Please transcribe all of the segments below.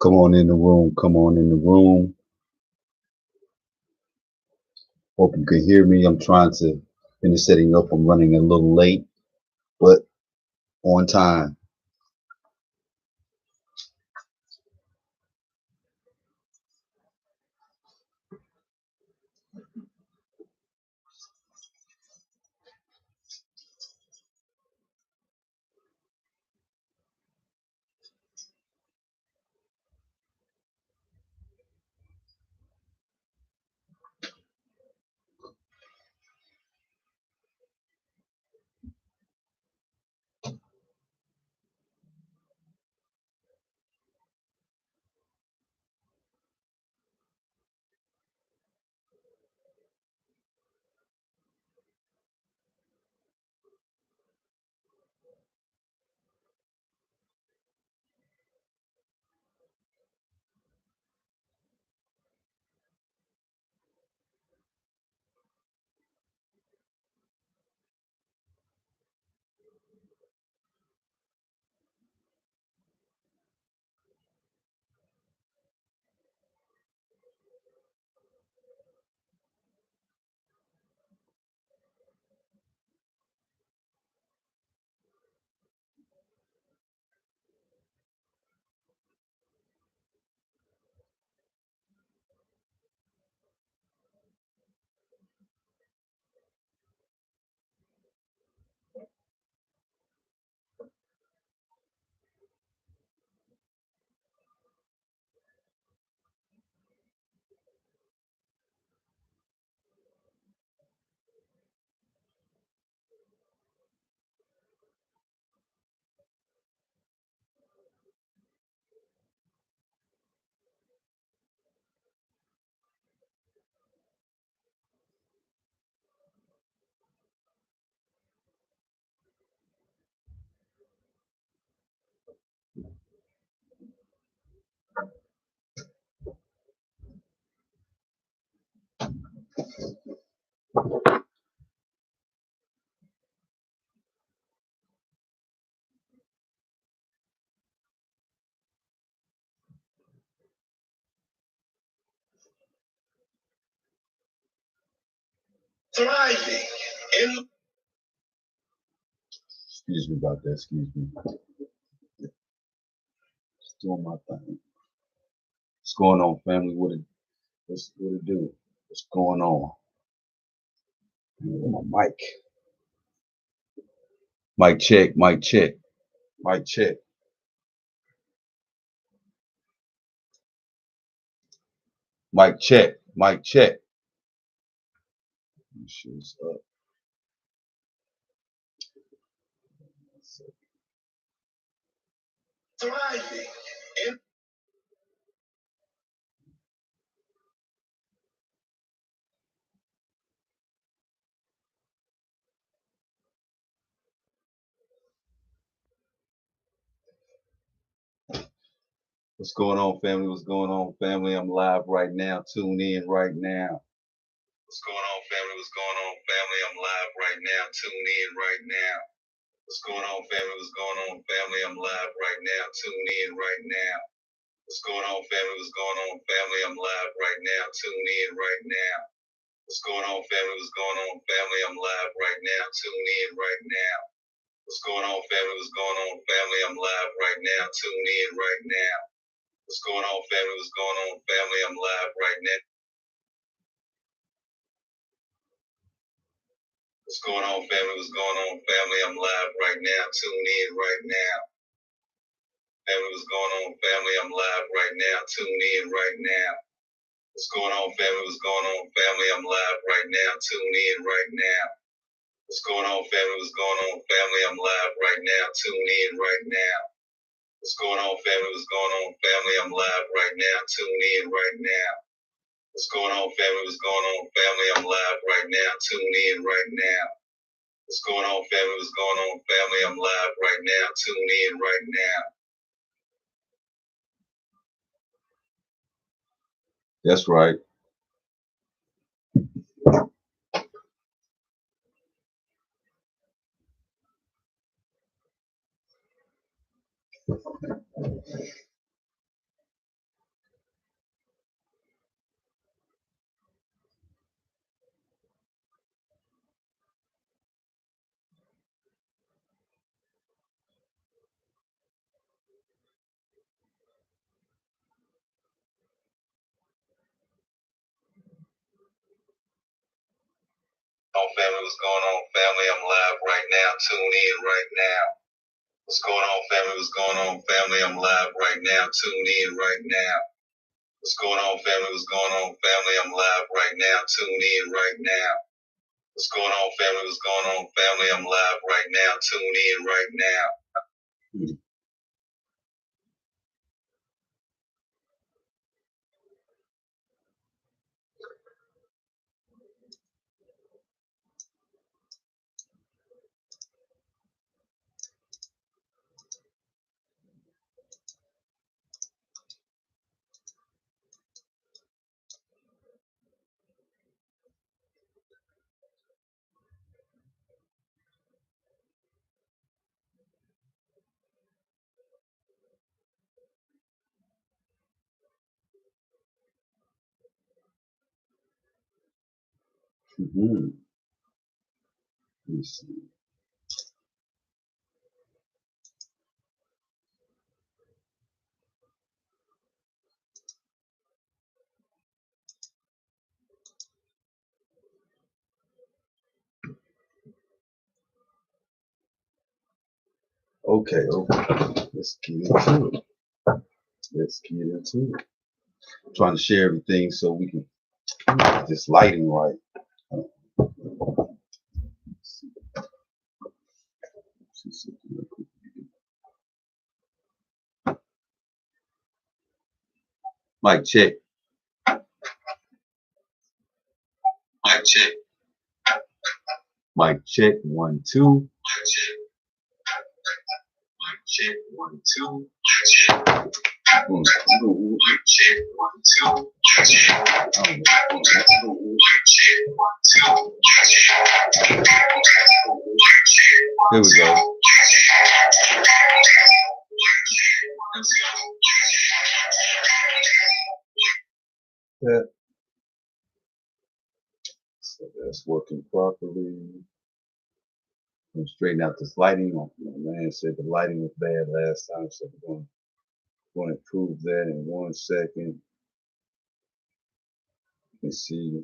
Come on in the room. Come on in the room. Hope you can hear me. I'm trying to finish setting up. I'm running a little late, but on time. Thriving in. Excuse me about that. Excuse me. Just doing my thing. What's going on, family? What it do? What's going on? My mic. Mic check. Mic check. Mic check. Mic check. Mic check. Shoes up. Thriving in. What's going on, family? What's going on, family? I'm live right now. Tune in right now. What's going on, family? What's going on, family? I'm live right now. Tune in right now. What's going on, family? What's going on, family? I'm live right now. Tune in right now. What's going on, family? What's going on, family? I'm live right now. Tune in right now. What's going on, family? What's going on, family? I'm live right now. Tune in right now. What's going on, family? What's going on, family? I'm live right now. Tune in right now. What's going on, family? What's going on, family? I'm live right now. What's going on, family? What's going on, family? I'm live right now. Tune in right now. Family, what's going on, family? I'm live right now. Tune in right now. What's going on, family? What's going on, family? I'm live right now. Tune in right now. What's going on, family? What's going on, family? I'm live right now. Tune in right now. What's going on, family? What's going on, family? I'm live right now. Tune in right now. What's going on, family? What's going on, family? I'm live right now. Tune in right now. What's going on, family? What's going on, family? I'm live right now. Tune in right now. That's right. family? What's going on, family? I'm live right now. Tune in right now. What's going on, family? What's going on, family? I'm live right now. Tune in right now. What's going on, family? What's going on, family? I'm live right now. Tune in right now. What's going on, family? What's going on, family? I'm live right now. Tune in right now. Let me see. Okay. Let's get into it. I'm trying to share everything so we can get this lighting right. See something real quick. Mic check. Mic check. Mic check. 1, 2. Mic check. Mic check. 1, 2. Mic check. 1, 2. Mic check. 1, 2. Mic check. Mic check. 1, 2. Here we go. Yeah. So that's working properly. I'm straighten out this lighting. My man said the lighting was bad last time, so we're going to improve that in 1 second. You can see.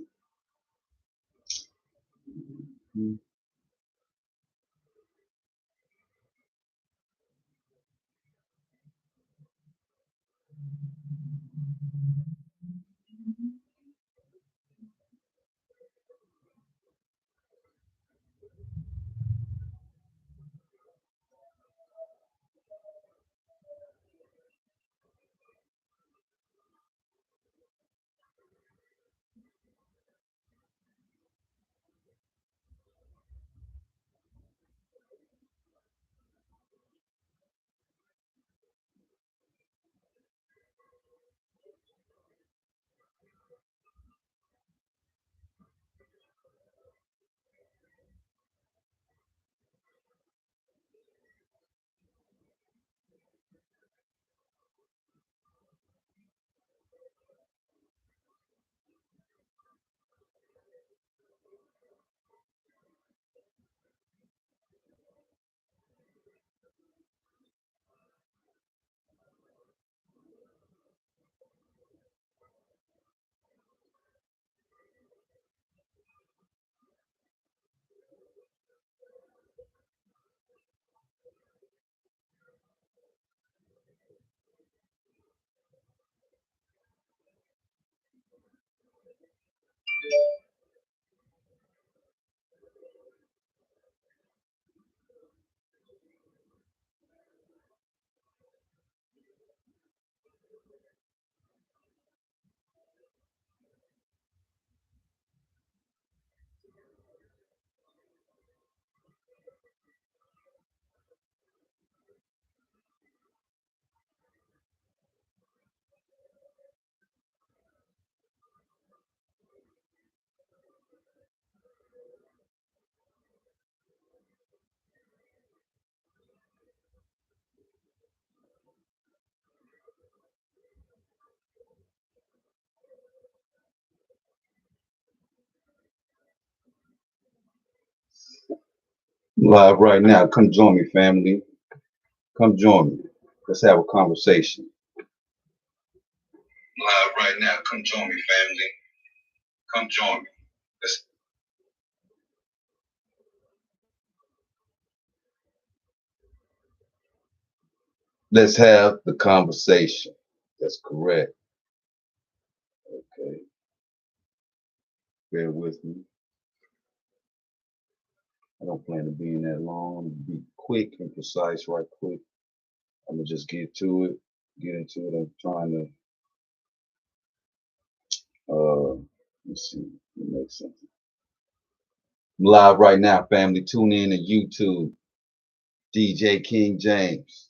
Live right now. Come join me, family. Come join me. Let's have a conversation. Live right now. Come join me, family. Come join me. Let's have the conversation. That's correct. Okay. Bear with me. I don't plan to be in that long. Be quick and precise right quick. I'm gonna just get to it, get into it. I'm trying to let's see, let me make something. I'm live right now, family. Tune in to YouTube. DJ King James.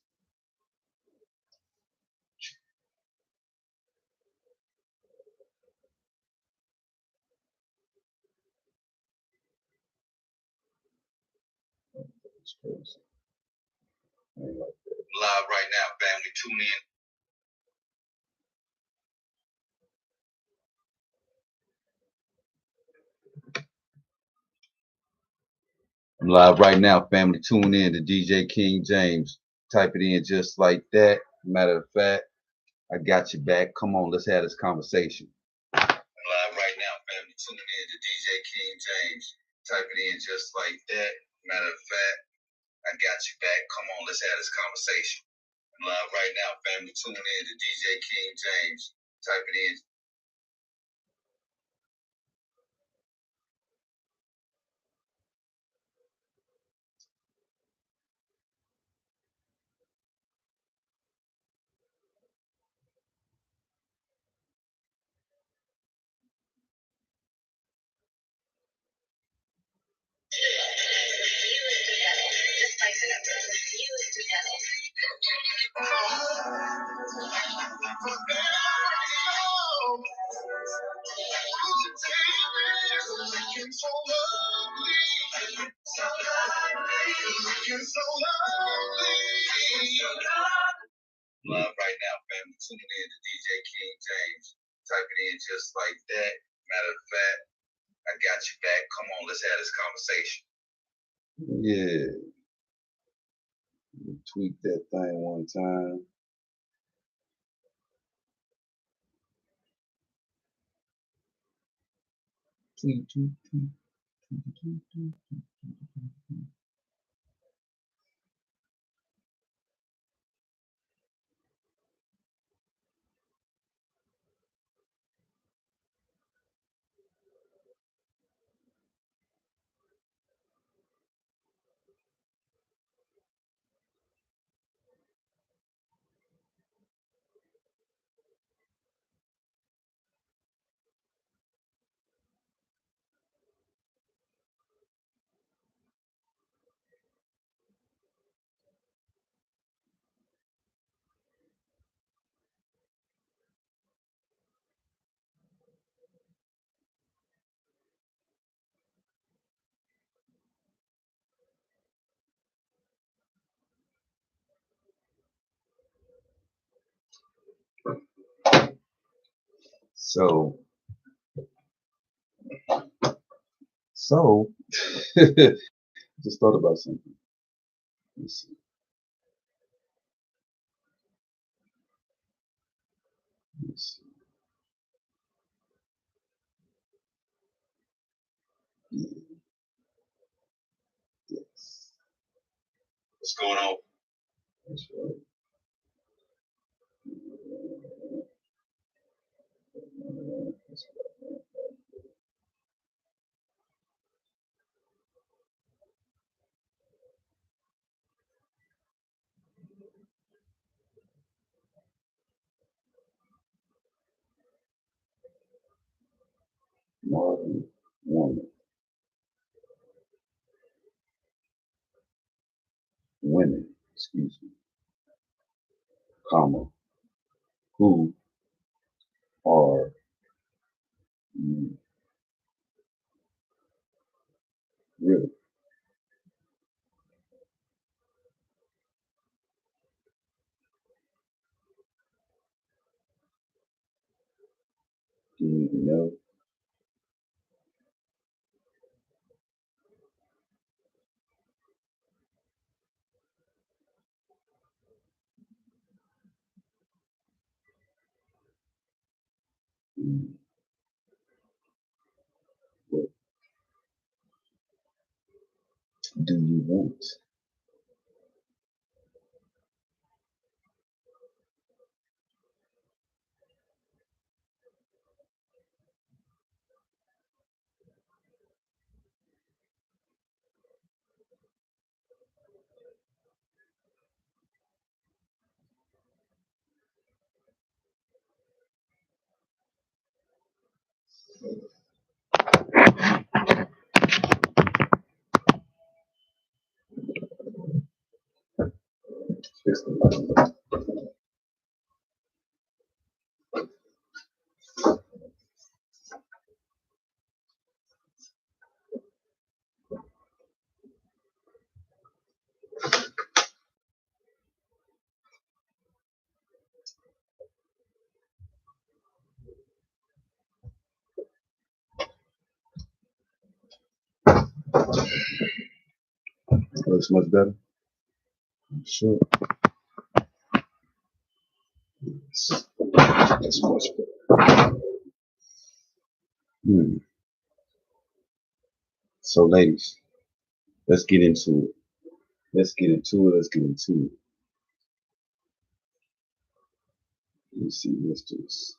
It's crazy. I ain't like that. Live right now, family. Tune in. I'm live right now, family. Tune in to DJ King James. Type it in just like that. Matter of fact, I got you back. Come on, let's have this conversation. Live right now, family. Tune in to DJ King James. Type it in just like that. Matter of fact, I got you back. Come on, let's have this conversation. Live right now, family. Tune in to DJ King James. Type it in. Live right now, family. Tune in to DJ King James. Type it in just like that. Matter of fact, I got you back. Come on, let's have this conversation. Yeah. Tweak that thing one time. Tweet, tweet, tweet, tweet, tweet, tweet, tweet, tweet, tweet. So, just thought about something. Let's see. Let's see. Yeah, yes. What's going on? That's right. That's modern woman. Women, excuse me, comma, who are you really? Do you know? Mm, what do you want? Looks much better. Sure. That's much better. So, ladies, let's get into it. Let's get into it. Let's get into it. Let me see. Let's do this.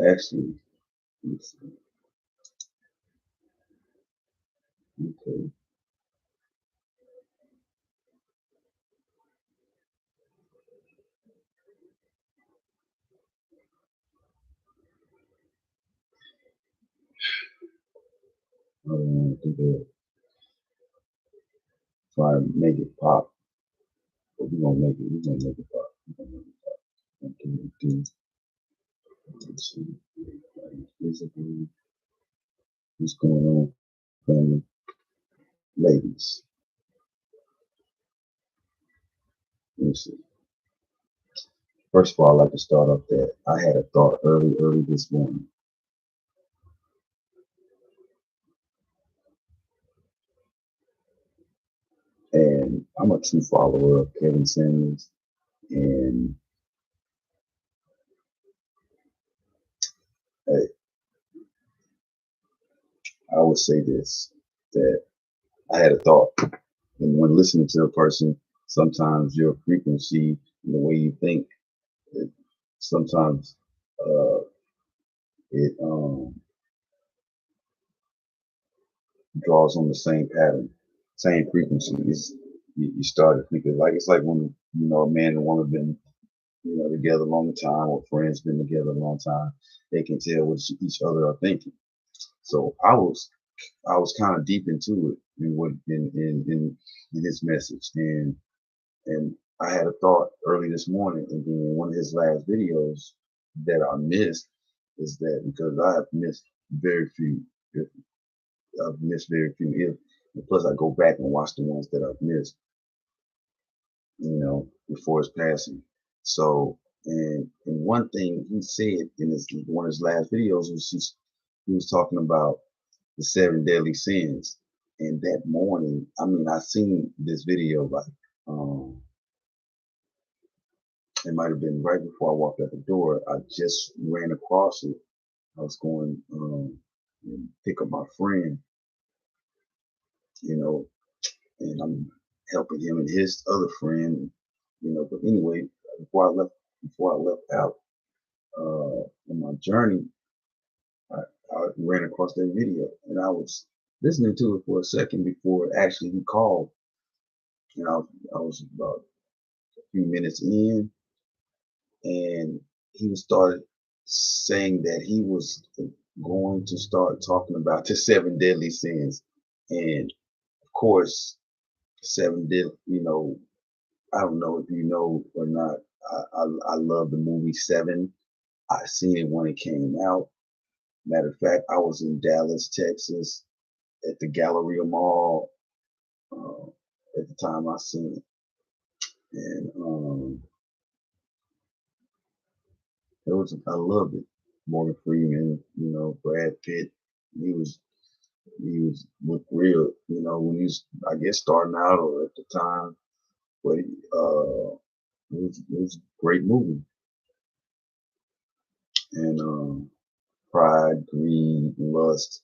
Actually, let's see. Okay. I don't want to do that. Try to make it pop, but we're gonna make it. We're gonna make it pop. We're gonna make it pop. Okay. Let's see. Physically, what's going on, family? Ladies, let me see. First of all, I'd like to start off that I had a thought early this morning. And I'm a true follower of Kevin Samuels. And hey, I would say this, that I had a thought. And when listening to a person, sometimes your frequency and the way you think, it, sometimes uh, it draws on the same pattern, same frequency. You start thinking like it's like when a man and woman been together a long time, or friends been together a long time. They can tell what each other are thinking. So I was kind of deep into it in his message, and I had a thought early this morning, and then in one of his last videos that I missed is that because I have missed very few, I've missed very few. And plus, I go back and watch the ones that I've missed, before his passing. So, and one thing he said in one of his last videos was he was talking about the seven deadly sins. And that morning, I mean, I seen this video like it might have been right before I walked out the door. I just ran across it. I was going and pick up my friend, you know, and I'm helping him and his other friend, But anyway, before I left out on my journey, I ran across that video, and I was listening to it for a second before actually he called. And I was about a few minutes in, and he started saying that he was going to start talking about the seven deadly sins, and of course, seven deadly. I don't know if you know or not. I love the movie Seven. I seen it when it came out. Matter of fact, I was in Dallas, Texas, at the Galleria Mall uh, at the time I seen it, and I loved it. Morgan Freeman, Brad Pitt. He was looked real, when he was, I guess, starting out or at the time, but it was a great movie. And pride, greed, lust,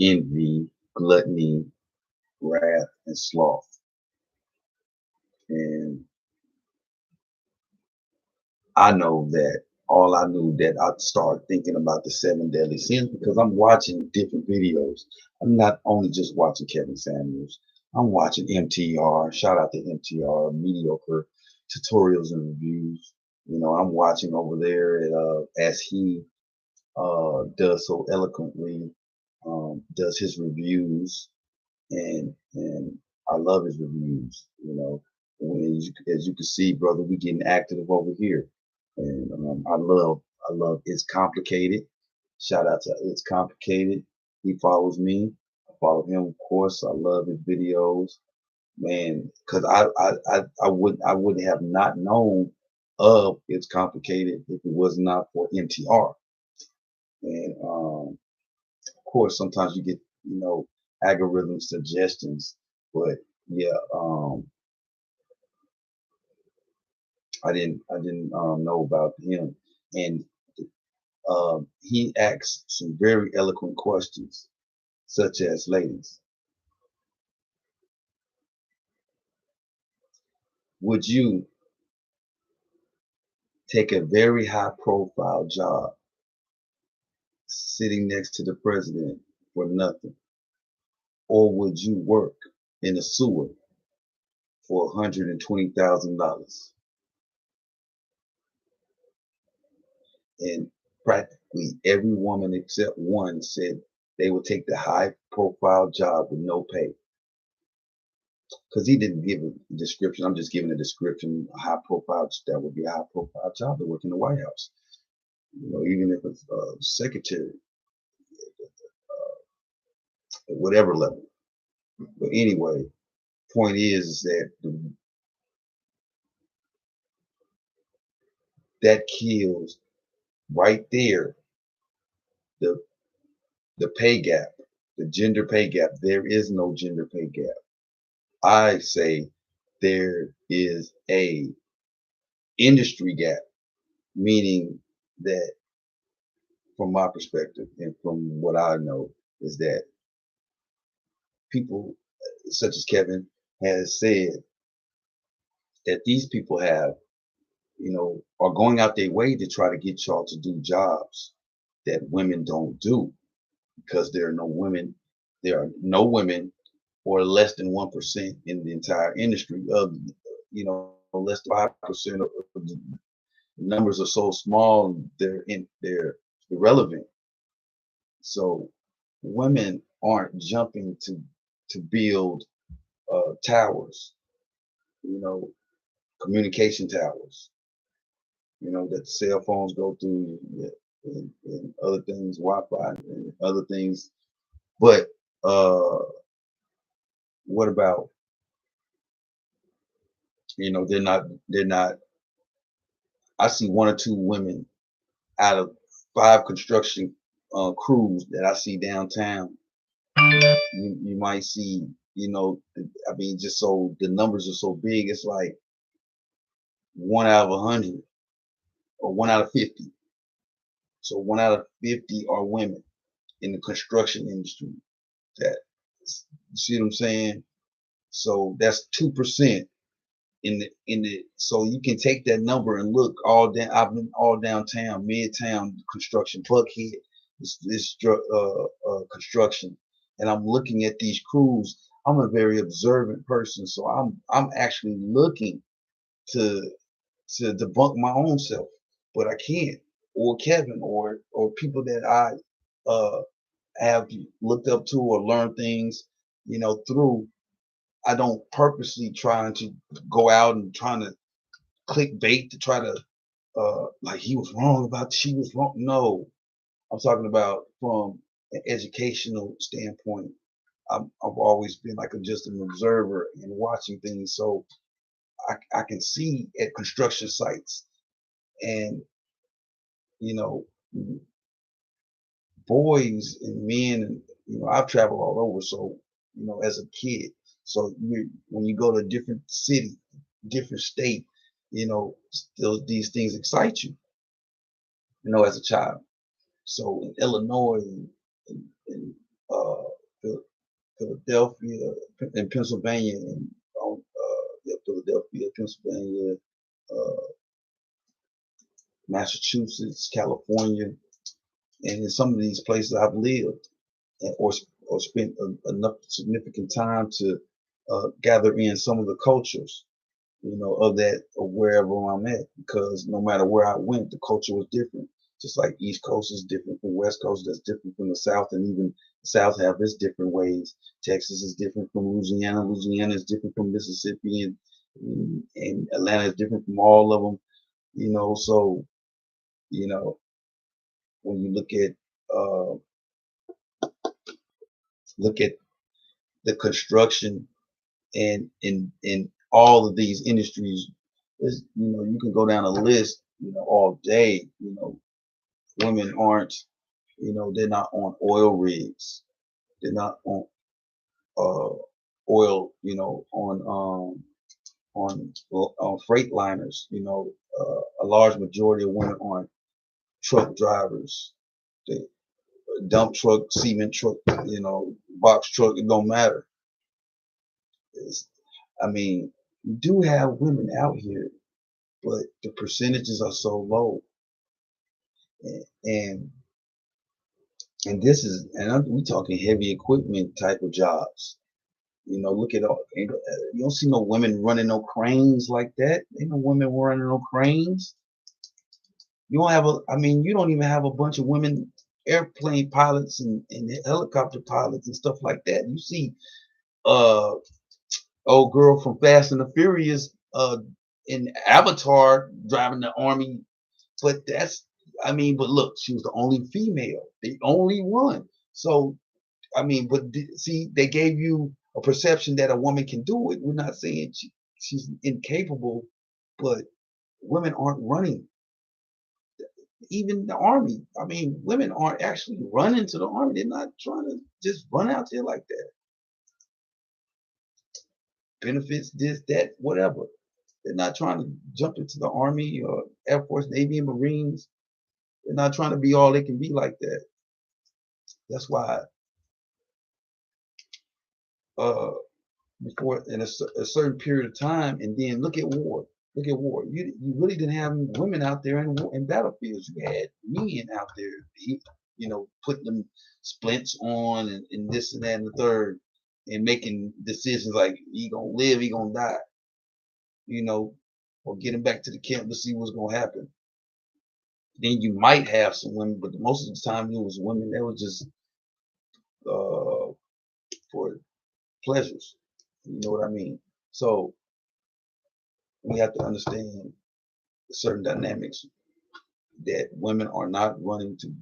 envy, gluttony, wrath, and sloth. And I know that all I knew that I'd start thinking about the seven deadly sins because I'm watching different videos. I'm not only just watching Kevin Samuels. I'm watching MTR. Shout out to MTR, mediocre. tutorials and reviews. You know, I'm watching over there as he does so eloquently, does his reviews, and I love his reviews. You know, as you can see, brother, we getting active over here, and I love It's Complicated. Shout out to It's Complicated. He follows me. I follow him, of course. I love his videos, man. Because I wouldn't have not known of It's Complicated if it was not for MTR. And of course, sometimes you get, algorithm suggestions, but yeah, I didn't know about him, and he asks some very eloquent questions, such as, ladies, would you take a very high profile job sitting next to the president for nothing, or would you work in a sewer for $120,000? And practically every woman except one said they would take the high profile job with no pay. Because he didn't give a description. I'm just giving a description, a high profile, that would be a high profile job to work in the White House. You know, even if it's secretary, at whatever level. But anyway, point is that that kills right there the the pay gap, the gender pay gap. There is no gender pay gap. I say there is a industry gap, meaning that from my perspective and from what I know is that people such as Kevin has said that these people have, are going out their way to try to get y'all to do jobs that women don't do, because there are no women, or less than 1% in the entire industry of, less than 5% of the numbers are so small, they're irrelevant. So women aren't jumping to build towers, you know, communication towers, that cell phones go through, and other things, Wi-Fi and other things. But what about, they're not. I see one or two women out of 5 construction crews that I see downtown. You might see, I mean, just so the numbers are so big, it's like 1 out of 100 or 1 out of 50. So 1 out of 50 are women in the construction industry. That, you see what I'm saying? So that's 2% so you can take that number and look all down. I've been all downtown, midtown construction, Buckhead, this construction, and I'm looking at these crews. I'm a very observant person, so I'm actually looking to debunk my own self, but I can't. Or Kevin, or people that I have looked up to or learned things, through. I don't purposely trying to go out and trying to clickbait to try to like he was wrong about she was wrong. No, I'm talking about from an educational standpoint. I've always been like just an observer and watching things, so I can see at construction sites, and you know boys and men, and I've traveled all over, so as a kid, so when you go to a different city, different state, still these things excite you, as a child. So in Illinois, and Philadelphia, and Pennsylvania, and Philadelphia, Pennsylvania, uh, Massachusetts, California, and in some of these places I've lived, or spent enough significant time to gather in some of the cultures. of that, of wherever I'm at, because no matter where I went, the culture was different. Just like East Coast is different from West Coast, that's different from the South, and even the South have its different ways. Texas is different from Louisiana. Louisiana is different from Mississippi, and Atlanta is different from all of them. So you know when you look at the construction and in all of these industries, you can go down a list, all day. Women aren't, they're not on oil rigs, they're not on uh, oil, on freight liners. A large majority of women aren't truck drivers. They dump truck, cement truck, box truck. It don't matter. It's, I mean, we do have women out here, but the percentages are so low, and we talking heavy equipment type of jobs. Look at all. You don't see no women running no cranes like that. Ain't no women running no cranes. You don't have you don't even have a bunch of women airplane pilots and helicopter pilots and stuff like that. You see, uh, old girl from Fast and the Furious, in Avatar driving the army, but but look, she was the only female, the only one. So, see, they gave you a perception that a woman can do it. We're not saying she's incapable, but women aren't running. Even the army. Women aren't actually running to the army. They're not trying to just run out there like that. Benefits, this, that, whatever. They're not trying to jump into the army or Air Force, Navy, and Marines. They're not trying to be all they can be like that. That's why before in a certain period of time, and then look at war. Look at war. You really didn't have women out there in battlefields. You had men out there, putting them splints on and this and that and the third, and making decisions like he gonna live, he gonna die, or get him back to the camp to see what's gonna happen. Then you might have some women, but most of the time it was women that was just for pleasures. You know what I mean? So we have to understand certain dynamics that women are not running to.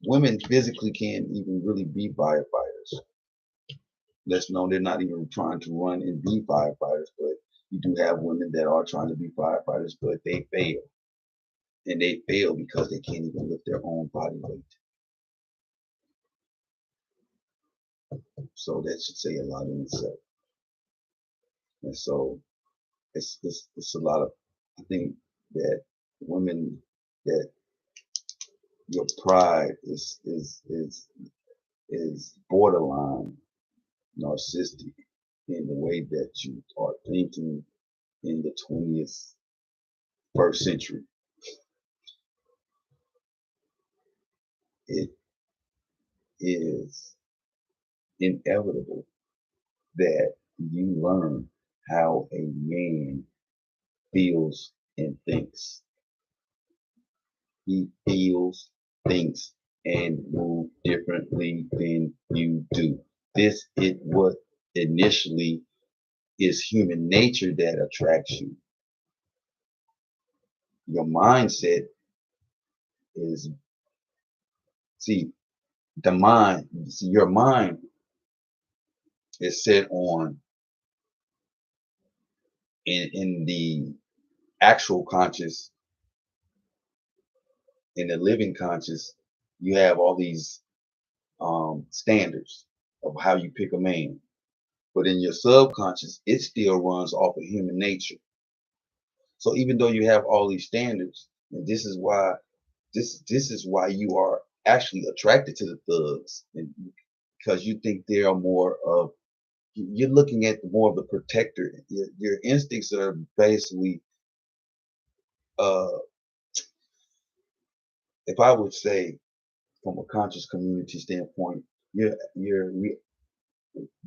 Women physically can't even really be firefighters. Let's know they're not even trying to run and be firefighters, but you do have women that are trying to be firefighters, but they fail. And they fail because they can't even lift their own body weight. So that should say a lot in itself. And so it's a lot of, I think that women, that your pride is borderline narcissistic in the way that you are thinking in the 20th first century. It is inevitable that you learn how a man feels and thinks. He feels, thinks, and moves differently than you do. This is what initially is human nature that attracts you. Your mindset is, your mind is set on in the actual conscious, in the living conscious, you have all these standards of how you pick a man. But in your subconscious, it still runs off of human nature. So even though you have all these standards, and this is why you are actually attracted to the thugs, and because you think they are more of, you're looking at more of the protector. Your instincts are basically, uh, if I would say, from a conscious community standpoint,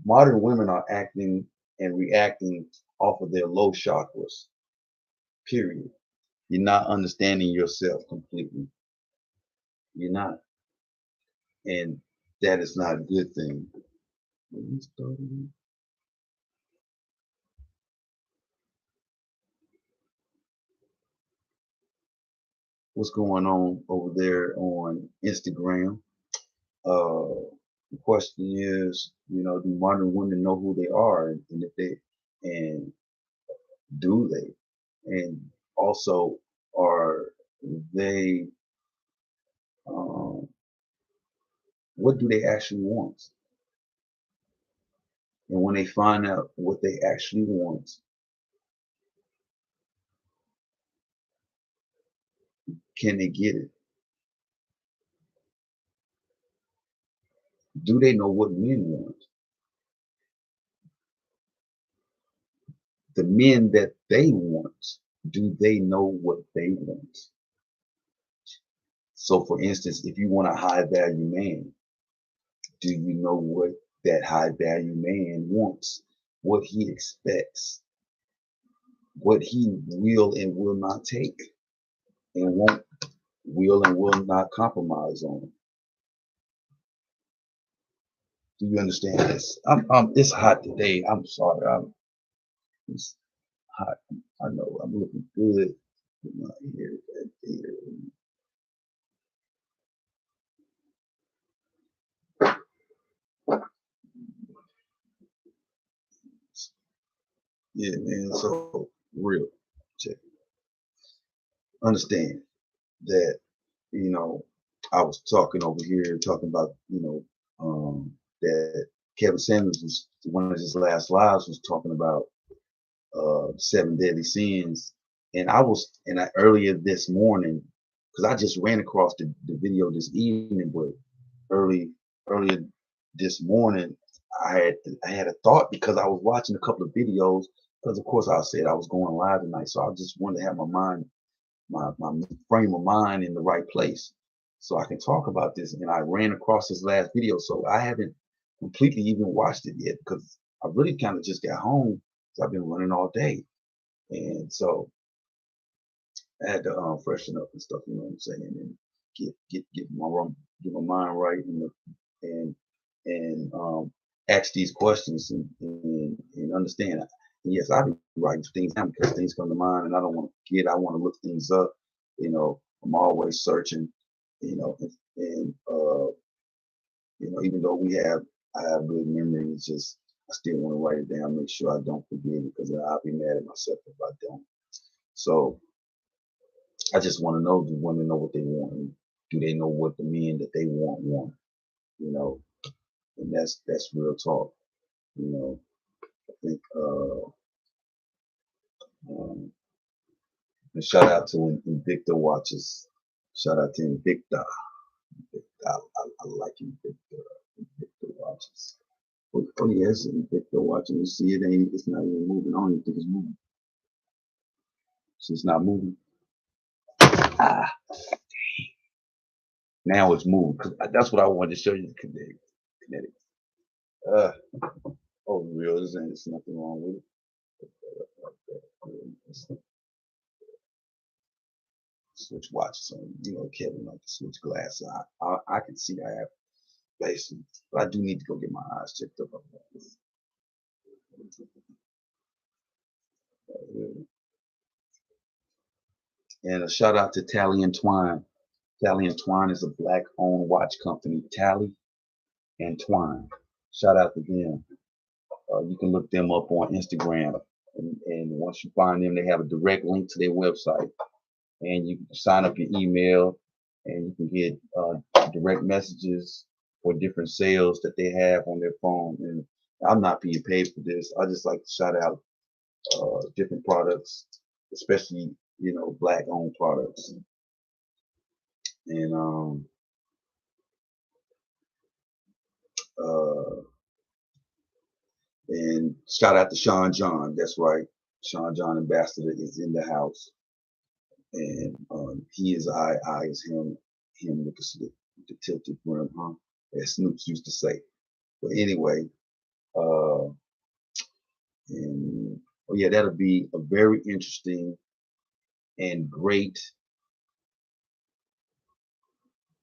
modern women are acting and reacting off of their low chakras. Period. You're not understanding yourself completely. You're not. And that is not a good thing. What's going on over there on Instagram? The question is, do modern women know who they are, and if they, and do they, and also are they, what do they actually want? And when they find out what they actually want, can they get it? Do they know what men want? The men that they want, do they know what they want? So, for instance, if you want a high value man, do you know what that high value man wants? What he expects? What he will and will not take, and will and will not compromise on? Do you understand this? It's hot today. I'm sorry. It's hot. I know. I'm looking good with my hair right there. Yeah, man. So real. Check. Understand that, I was talking over here talking about, that Kevin Samuels was one of his last lives was talking about seven deadly sins. And earlier this morning, because I just ran across the video this evening, but earlier this morning, I had a thought because I was watching a couple of videos. Because of course I said I was going live tonight, so I just wanted to have my frame of mind in the right place so I can talk about this. And I ran across this last video, so I haven't completely even watched it yet because I really kind of just got home. So I've been running all day, and so I had to freshen up and stuff. You know what I'm saying? And get my mind right, and ask these questions and understand. And yes, I be writing things down because things come to mind, and I don't want to forget. I want to look things up. I'm always searching. And even though I have good memory, it's just I still want to write it down, make sure I don't forget it, because I'll be mad at myself if I don't. So I just want to know, do women know what they want? And do they know what the men that they want? You know, and that's real talk. I think um, and shout out to Invicta Watches. Shout out to Invicta. I like Invicta Watches. Oh yes, Invicta Watches. You see it's not even moving. I don't even think it's moving. So it's not moving. Ah, now it's moving. Cause that's what I wanted to show you. Kinetic. Uh, oh, real. There's nothing wrong with it. Switch watches on. Kevin like to switch glasses. I can see I have basically, but I do need to go get my eyes checked up on that. And a shout out to Tally and Twine. Tally and Twine is a black-owned watch company. Tally and Twine. Shout out to them. You can look them up on Instagram, and once you find them, they have a direct link to their website, and you can sign up your email, and you can get direct messages for different sales that they have on their phone. And I'm not being paid for this. I just like to shout out different products, especially black-owned products. And uh, and shout out to Sean John. That's right, Sean John Ambassador is in the house, and he is I is him with the tilted brim, huh? As Snoops used to say. But anyway, yeah, that'll be a very interesting and great.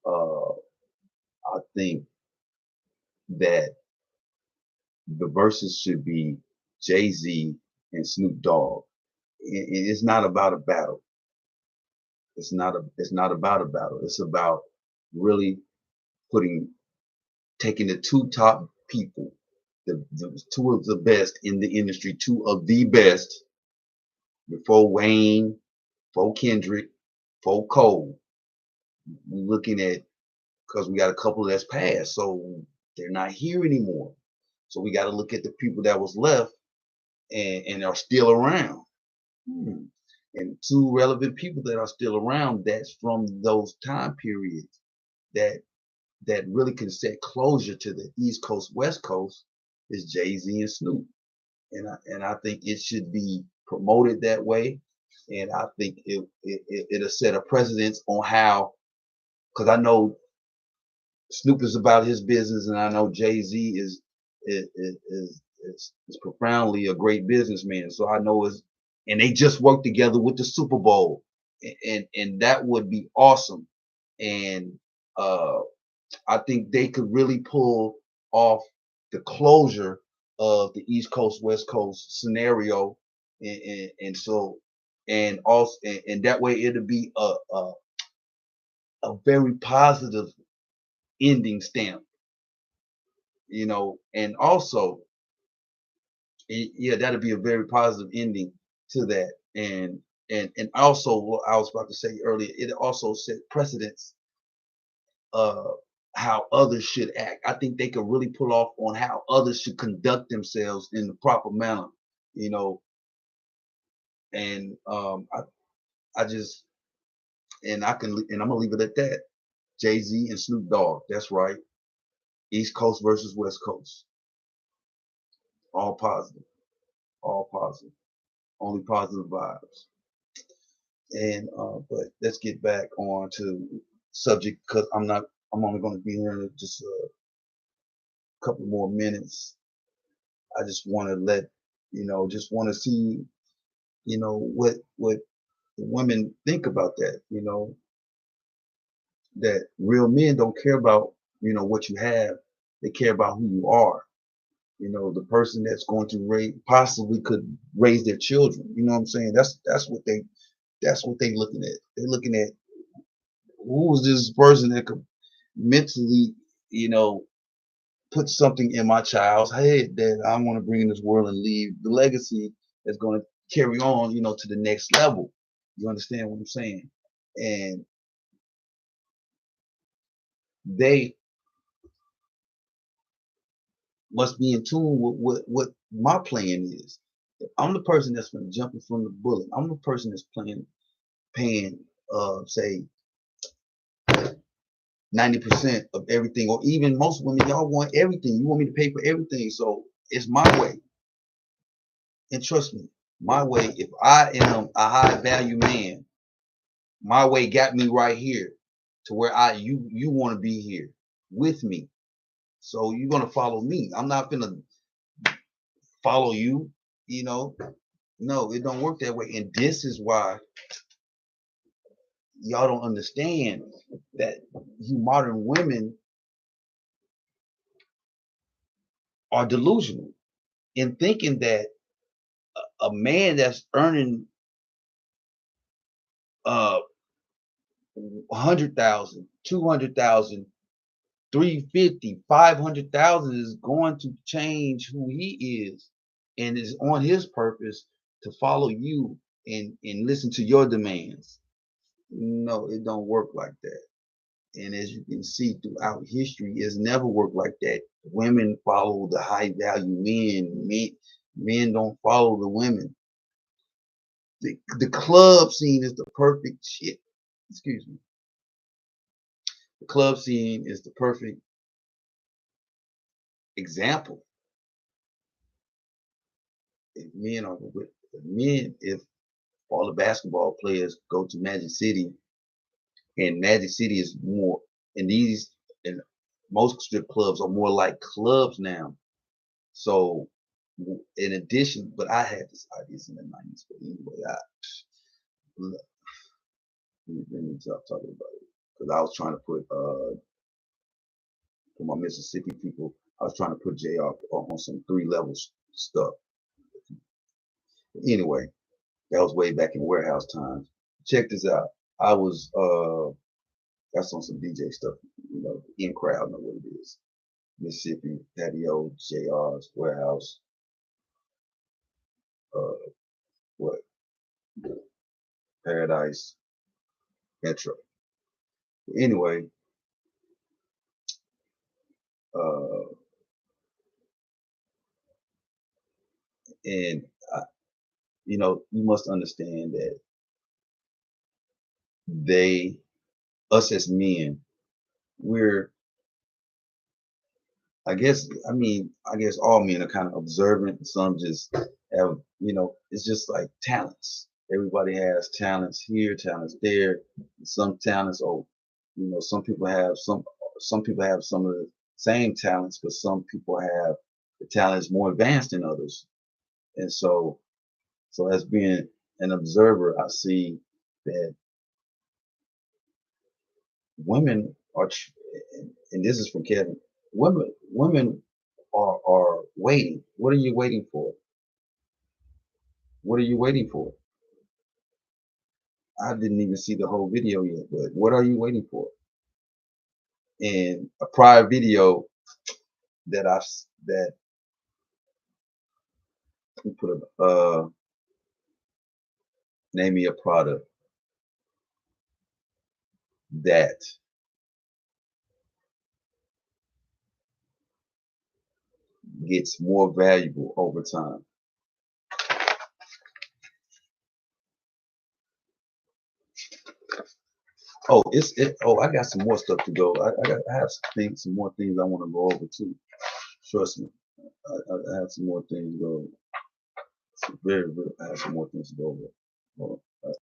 Uh, I think that the verses should be Jay-Z and Snoop Dogg. It's not about a battle. It's not about a battle. It's about really putting taking the two top people, the two of the best in the industry, two of the best before Wayne, before Kendrick, before Cole. We're looking at because we got a couple that's passed, so they're not here anymore. So we got to look at the people that was left and are still around. Hmm. And two relevant people that are still around that's from those time periods that that really can set closure to the East Coast, West Coast is Jay-Z and Snoop. And I think it should be promoted that way. And I think it'll set a precedence on how, because I know Snoop is about his business, and I know Jay-Z is profoundly a great businessman. So I know and they just worked together with the Super Bowl, and that would be awesome. And uh, I think they could really pull off the closure of the East Coast West Coast scenario, and so and also and that way it'll be a very positive ending stamp, and also yeah, that'll be a very positive ending to that, and also what I was about to say earlier, it also set precedents uh how others should act. I think they could really pull off on how others should conduct themselves in the proper manner, you know. And I just and I'm gonna leave it at that. Jay-Z and Snoop Dogg. That's right. East Coast versus West Coast. All positive. All positive. Only positive vibes. And but let's get back on to subject because I'm only gonna be here in just a couple more minutes. I just want to just want to see, what the women think about that, that real men don't care about, what you have. They care about who you are. The person that's going to possibly could raise their children. You know what I'm saying? That's what they looking at. They're looking at who is this person that could mentally, you know, put something in my child's head that I want to bring in this world and leave the legacy that's going to carry on, to the next level. You understand what I'm saying? And they must be in tune with what my plan is. If I'm the person that's going to jump in front of the bullet. I'm the person that's paying, say, 90% of everything, or even most women, y'all want everything. You want me to pay for everything. So it's my way. And trust me, my way, if I am a high value man, my way got me right here to where you want to be here with me. So you're gonna follow me. I'm not gonna follow you, you know. No, it don't work that way. And this is why y'all don't understand that you modern women are delusional in thinking that a man that's earning 100,000, 200,000, 350, 500,000 is going to change who he is and is on his purpose to follow you and listen to your demands. No, it don't work like that. And as you can see throughout history, it's never worked like that. Women follow the high value men. Men don't follow the women. The club scene is the perfect shit. Excuse me. The club scene is the perfect example. If all the basketball players go to Magic City, and Magic City is more, and most strip clubs are more like clubs now. So in addition, but I had this ideas in the 90s. But anyway, let me stop talking about it because I was trying to put for my Mississippi people, I was trying to put JR on some 3 levels stuff. Anyway, that was way back in warehouse times. Check this out. I was that's on some DJ stuff, in crowd know what it is. Mississippi, Patio, JR's, Warehouse, uh, what, Paradise, Metro. Anyway, uh, and you must understand that us as men, we're, I guess all men are kind of observant. Some just have, it's just like talents. Everybody has talents here, talents there. Some talents, some people have some of the same talents, but some people have the talents more advanced than others. And so as being an observer, I see that women are, and this is from Kevin, women are waiting. What are you waiting for? What are you waiting for? I didn't even see the whole video yet, but what are you waiting for? In a prior video that we put name me a product that gets more valuable over time. Oh, I got some more stuff to go. I have some more things I want to go over too. Trust me, I have some more things to go over. I have some more things to go over. Hold on.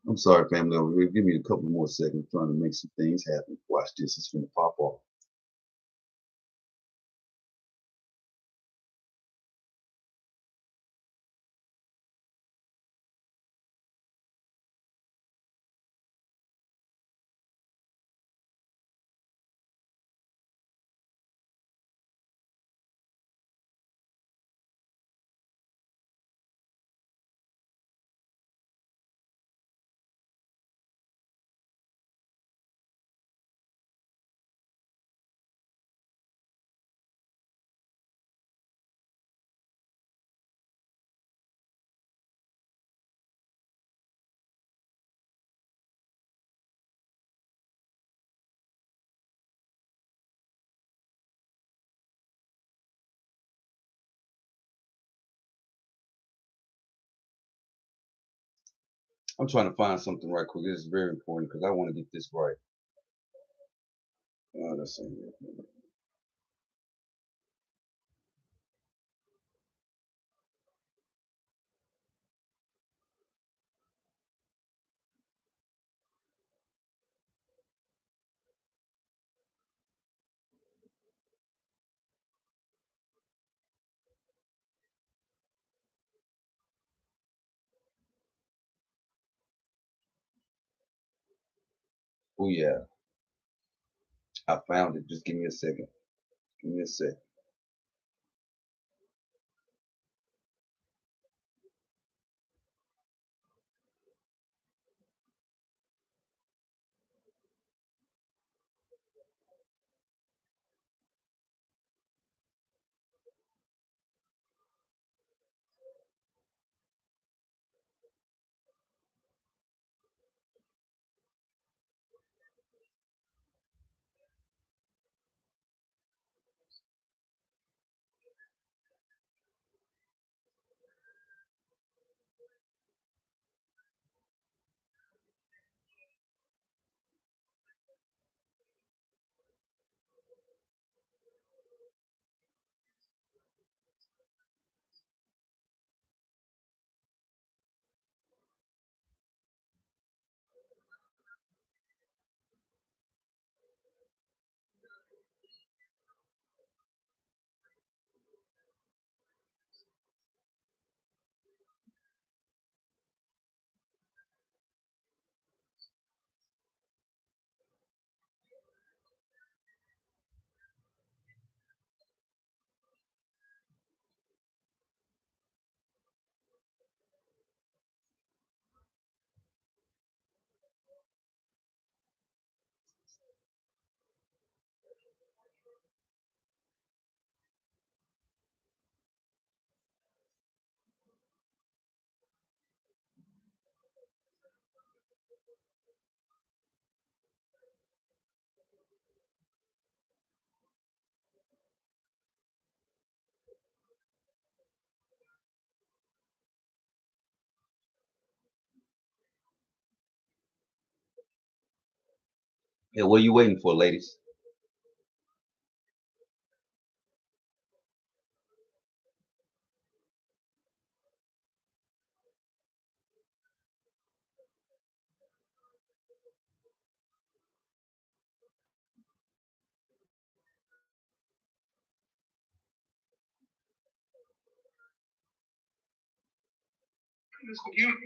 I'm sorry, family. Give me a couple more seconds trying to make some things happen. Watch this. It's gonna pop off. I'm trying to find something right quick. This is very important because I want to get this right. Let's see. Oh yeah, I found it. Just give me a second. Give me a sec. Yeah, what are you waiting for, ladies?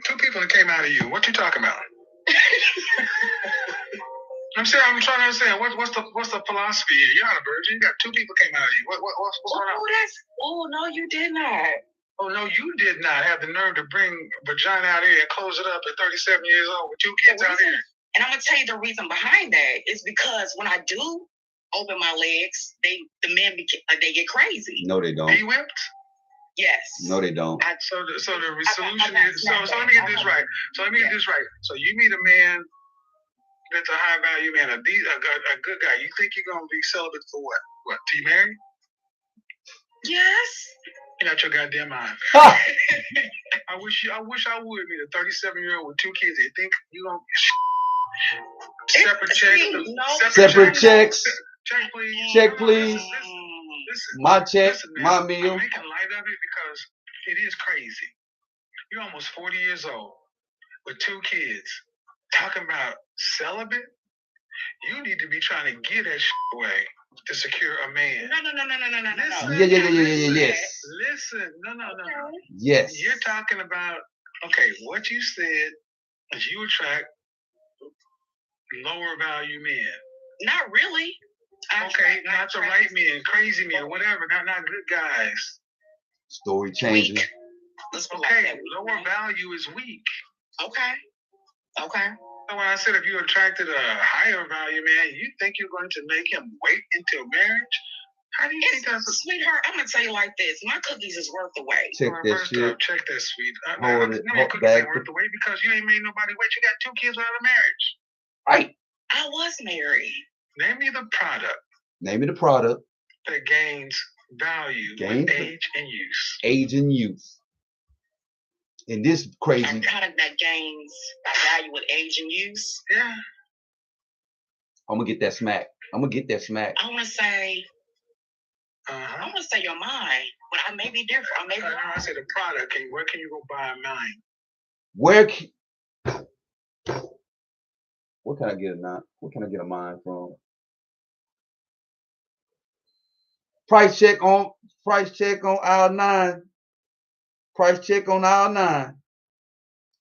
Two people that came out of you. What you talking about? I'm saying I'm trying to understand what's the philosophy here. You're not a virgin. You got two people came out of you. What's going on? No, you did not. Oh no, you did not have the nerve to bring vagina out here and close it up at 37 years old with two kids out here. And I'm gonna tell you the reason behind that is because when I do open my legs, the men they get crazy. No, they don't. Be whipped? Yes. No, they don't. So the solution is so let me get this right. So let me get this right. So you meet a man that's a high value man, a good guy. You think you're gonna be celibate for what? What? Till you marry? Yes. You got your goddamn mind. I wish I would meet a 37-year-old with two kids. They think you gonna separate checks. Separate checks. Check please. Check please. Listen, my check, man, my meal. I'm making light of it because it is crazy. You're almost 40 years old with two kids talking about celibate. You need to be trying to get that away to secure a man. No. Listen, Yes. Listen, no. Yes. You're talking about, okay, what you said is you attract lower value men. Not really. Okay, not the right men, crazy men, whatever, not good guys. Story changing. Weak. Okay, lower value is weak. Okay. So when I said if you attracted a higher value man, you think you're going to make him wait until marriage? How do you think that's sweetheart? I'm gonna tell you like this: my cookies is worth the wait. Check that shit. Check that, sweet. Hold it. Your cookies ain't worth the wait because you ain't made nobody wait. You got two kids without a marriage. Right. I was married. Name me the product. Name me the product that gains value with age and use. Age and use. In this crazy. A product that gains value with age and use. Yeah. I'm gonna get that smack. I want to say. I want to say your mind, but I may be different. I may be wrong. I said the product. Where can you go buy mine? Where can I get a mine from? Price check on aisle 9. Price check on aisle 9.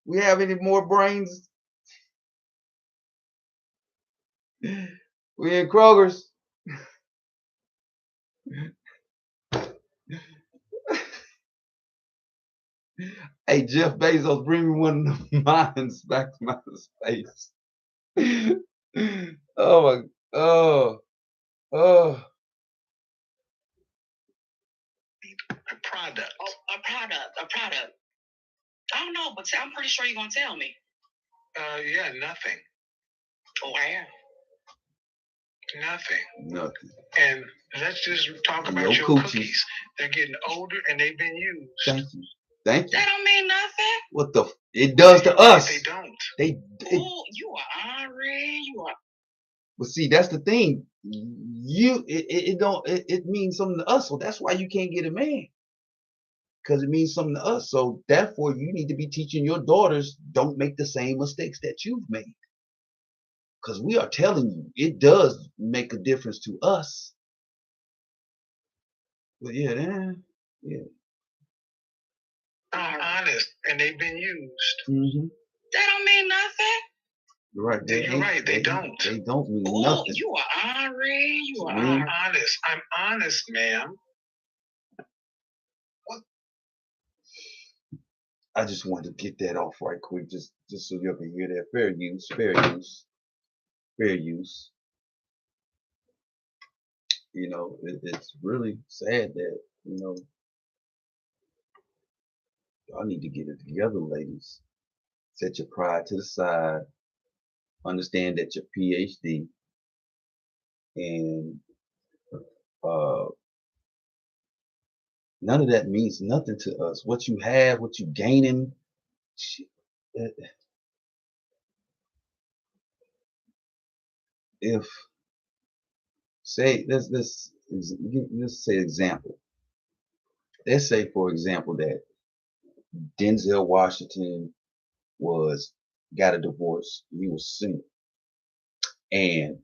We have any more brains? We in Kroger's. Hey, Jeff Bezos, bring me one of the mines back to my space. Oh my, oh, oh. A product. Oh, a product. I don't know, but I'm pretty sure you're gonna tell me. Yeah, nothing. Oh, wow. Nothing. And let's just talk about No your cookies. cookies. They're getting older and they've been used. Thank you. Thank you. That don't mean nothing. What the? It does to us. They don't. Oh, you are Ari. You are. But see, that's the thing. It means something to us. So that's why you can't get a man. Because it means something to us. So therefore, you need to be teaching your daughters, don't make the same mistakes that you've made. Because we are telling you, it does make a difference to us. But yeah, yeah. I'm honest, and they've been used. Mm-hmm. That don't mean nothing. You're right. You're right. They don't. They don't mean Oh, nothing. you are Ari. You are I'm Ari. honest. I'm honest, ma'am. I just wanted to get that off right quick, just so you can hear that. Fair use. You know, it's really sad that, you know, y'all need to get it together, ladies. Set your pride to the side. Understand that your PhD and none of that means nothing to us. What you have, what you gaining, if say let's say example. Let's say for example that Denzel Washington got a divorce. He was single, and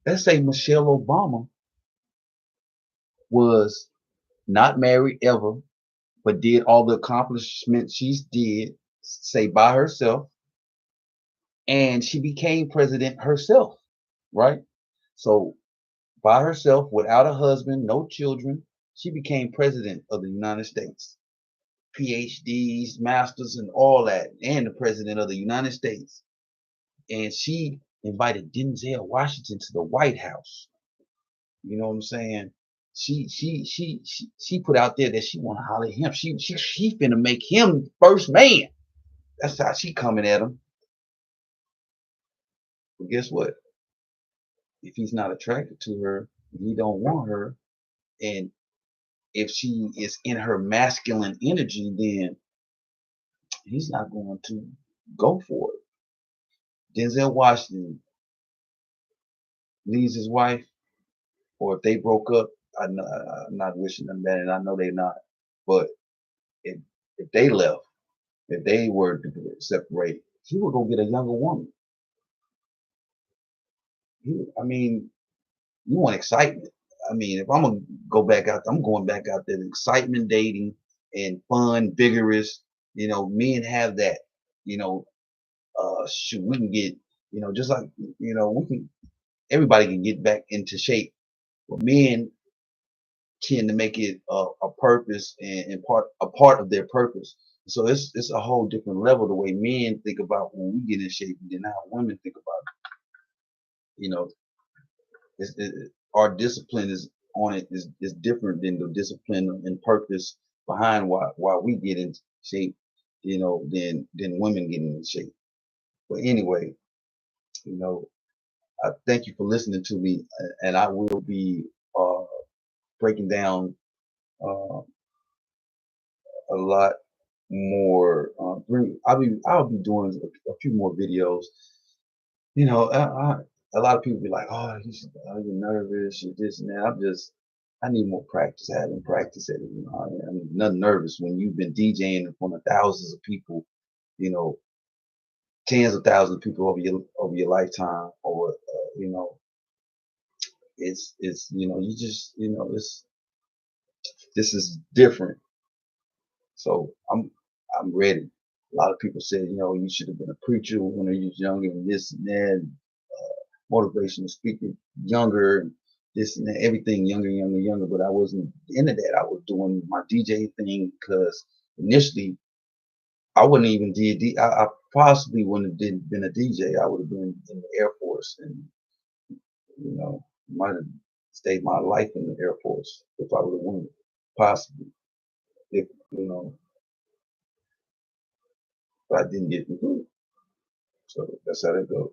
let's say Michelle Obama was not married ever, but did all the accomplishments she did, say by herself, and she became president herself, right? So by herself, without a husband, no children, she became president of the United States. PhDs, masters, and all that, and the president of the United States. And she invited Denzel Washington to the White House. You know what I'm saying? She put out there that she want to holler at him. She finna make him first man. That's how she coming at him. But guess what? If he's not attracted to her, he don't want her, and if she is in her masculine energy, then he's not going to go for it. Denzel Washington leaves his wife, or if they broke up, I'm not wishing them that, and I know they're not. But if they left, if they were to separate, he would go get a younger woman. I mean, you want excitement. I mean, if I'm gonna go back out, I'm going back out there. Excitement, dating, and fun, vigorous. You know, men have that. You know, shoot, we can get. You know, just like we can. Everybody can get back into shape, but men tend to make it a purpose and a part of their purpose. So it's a whole different level the way men think about when we get in shape than how women think about it. You know, our discipline is on it is different than the discipline and purpose behind why we get in shape, you know, than women getting in shape. But anyway, you know, I thank you for listening to me, and I will be breaking down a lot more. I'll be doing a few more videos. You know, a lot of people be like, "Oh, you're nervous, you're this and that." I need more practice. I haven't practiced it. You know, I'm not nervous when you've been DJing in front of thousands of people. You know, tens of thousands of people over your lifetime, or you know, it's you know, this is different. So I'm ready. A lot of people said, you know, you should have been a preacher when you was younger and this and that. motivational speaker, younger, and this and that, everything younger. But I wasn't into that. I was doing my DJ thing because initially I wouldn't even I possibly wouldn't have been a DJ. I would have been in the Air Force, and might have stayed my life in the Air Force if I would have won it, possibly. If but I didn't get to do it. So that's how that goes.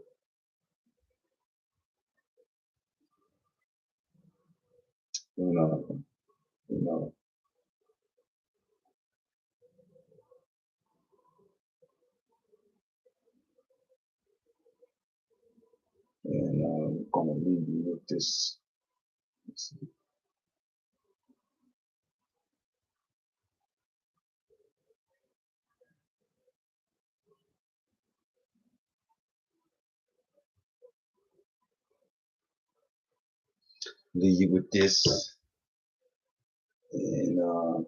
You know. And I'm gonna leave you with this. Leave you with this. And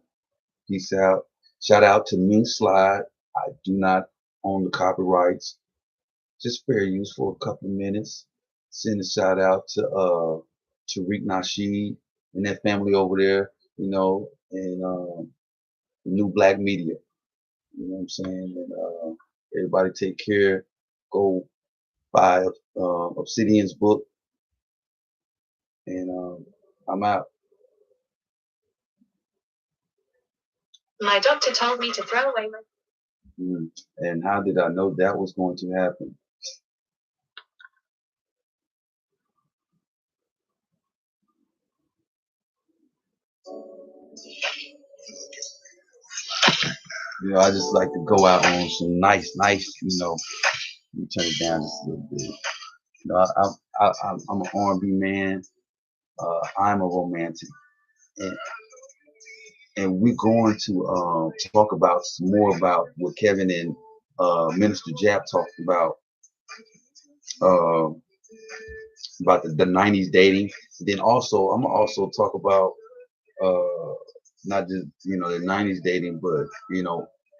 peace out. Shout out to Mink Slide. I do not own the copyrights. Just fair use for a couple of minutes. Send a shout out to Tariq Nasheed and that family over there, and New Black Media. You know what I'm saying? And everybody take care. Go buy Obsidian's book. And I'm out. My doctor told me to throw away my. And how did I know that was going to happen? I just like to go out on some nice, let me turn it down just a little bit. I'm an R&B man. I'm a romantic. And we're going to talk about some more about what Kevin and Minister Jap talked about the 90s dating. Then also, I'm gonna also talk about not just the 90s dating, but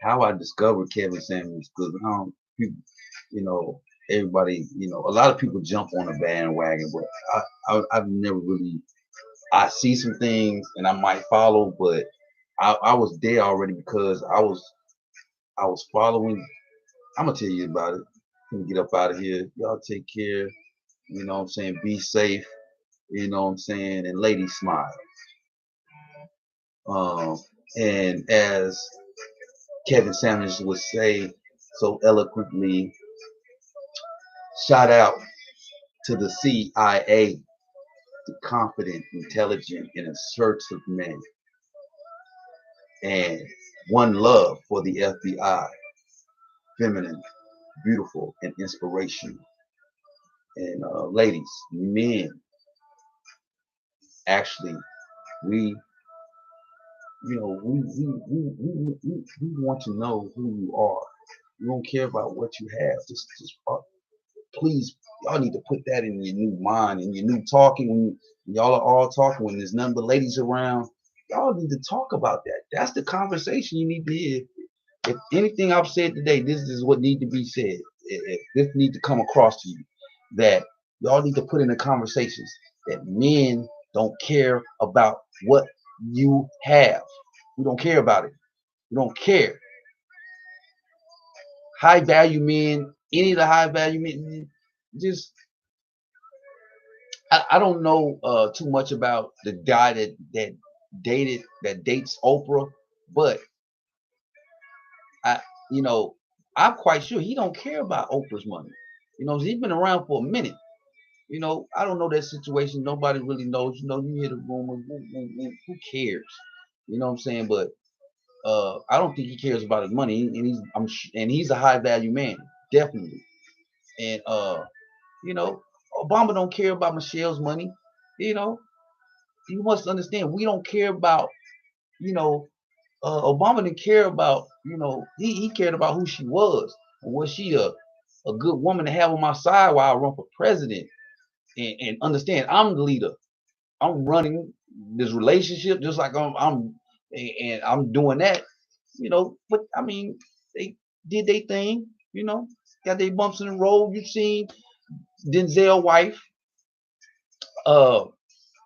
how I discovered Kevin Samuels, because everybody, a lot of people jump on a bandwagon, but I've never really. I see some things and I might follow, but I was there already because I was following. I'm gonna tell you about it. I'm gonna get up out of here. Y'all take care. You know what I'm saying? Be safe. You know what I'm saying? And ladies smile. And as Kevin Samuels would say so eloquently, shout out to the CIA, the confident, intelligent, and assertive men. And one love for the FBI, feminine, beautiful, and inspirational. And ladies, men, actually, we want to know who you are. We don't care about what you have. Just please, y'all need to put that in your new mind and your new talking. When y'all are all talking, when there's none but ladies around, y'all need to talk about that. That's the conversation you need to hear. If anything I've said today, this is what needs to be said. If this needs to come across to you, that y'all need to put in the conversations that men don't care about what you have. We don't care about it. We don't care. High value men, any of the high value men, just I don't know too much about the guy that dates Oprah, but I'm quite sure he don't care about Oprah's money. He's been around for a minute. I don't know that situation. Nobody really knows. You hear the rumors. Who cares? You know what I'm saying? But I don't think he cares about his money, and he's a high value man, definitely. And Obama don't care about Michelle's money. You must understand. We don't care about. Obama didn't care about. He cared about who she was and was she a good woman to have on my side while I run for president. And understand, I'm the leader. I'm running this relationship just like I'm doing that. But I mean, they did their thing. Got their bumps in the road. You've seen Denzel wife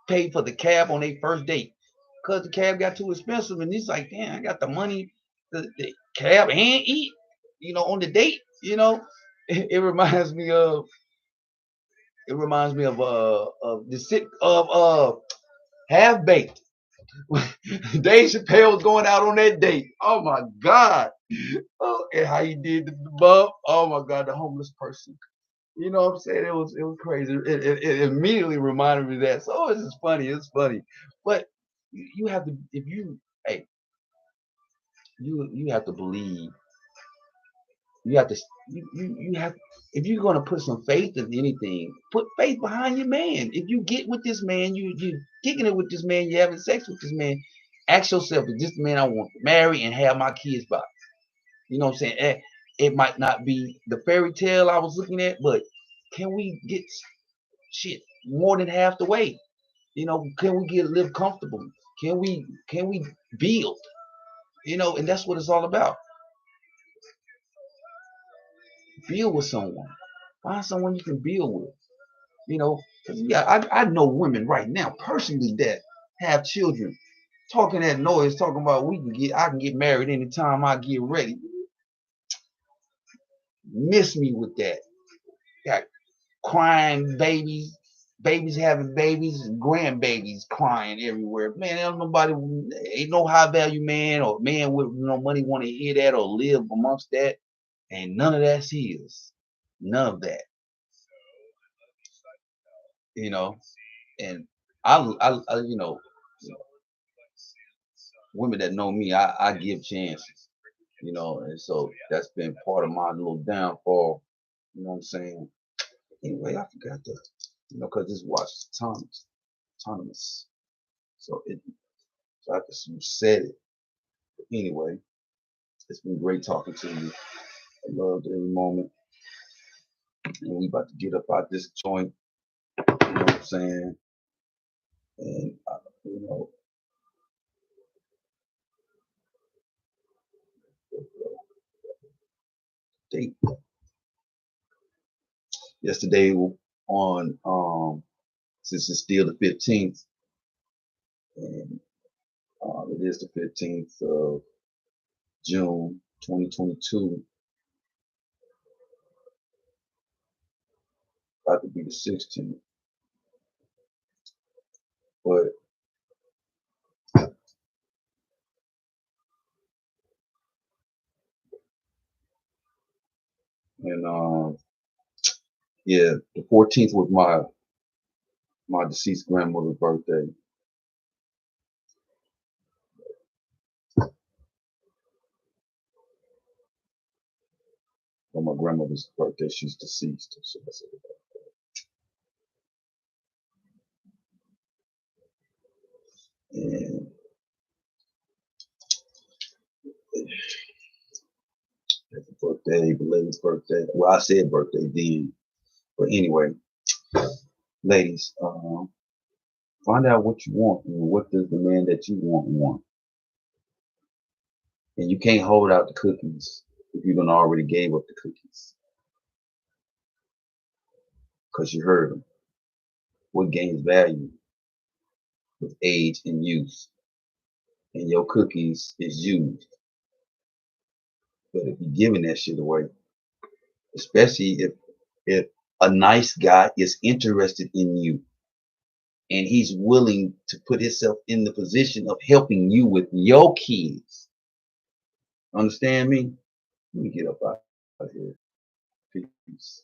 paid for the cab on their first date because the cab got too expensive, and he's like, damn, I got the money, the cab and eat, on the date. It reminds me of Half Baked. Dave Chappelle was going out on that date. Oh my God. Oh, and how he did the bump. Oh my God, the homeless person. You know what I'm saying? It was crazy. It immediately reminded me of that. So it's just funny. It's funny. But you have to, if you, hey, you have to believe. You have to, you have, if you're going to put some faith in anything, put faith behind your man. If you get with this man, you kicking it with this man, you're having sex with this man, ask yourself, is this the man I want to marry and have my kids by? You know what I'm saying? It might not be the fairy tale I was looking at, but can we get shit more than half the way? Can we live comfortable? Can we build? And that's what it's all about. Build with someone. Find someone you can build with. Because I know women right now personally that have children talking that noise, talking about I can get married anytime I get ready. Miss me with that. Got crying babies having babies, and grandbabies crying everywhere. Man, ain't no high value man or man with money want to hear that or live amongst that. And none of that's his. None of that. And I women that know me, I give chances. And so that's been part of my little downfall. You know what I'm saying? Anyway, I forgot that. Because this watch is autonomous. So I just said it. But anyway, it's been great talking to you. I loved every moment. And we about to get up out this joint. You know what I'm saying? And yesterday on since it's still the 15th, and it is the 15th of June 2022, about to be the 16th, but yeah, the 14th was my deceased grandmother's birthday. On my grandmother's birthday, she's deceased. So I said and happy birthday, belated birthday. Well, I said birthday then, but anyway, ladies, find out what you want and what does the man that you want. And you can't hold out the cookies if you done already gave up the cookies. Because you heard them. What gains value with age and use? And your cookies is used. But if you're giving that shit away, especially if a nice guy is interested in you and he's willing to put himself in the position of helping you with your kids. Understand me? Let me get up out of here. Peace.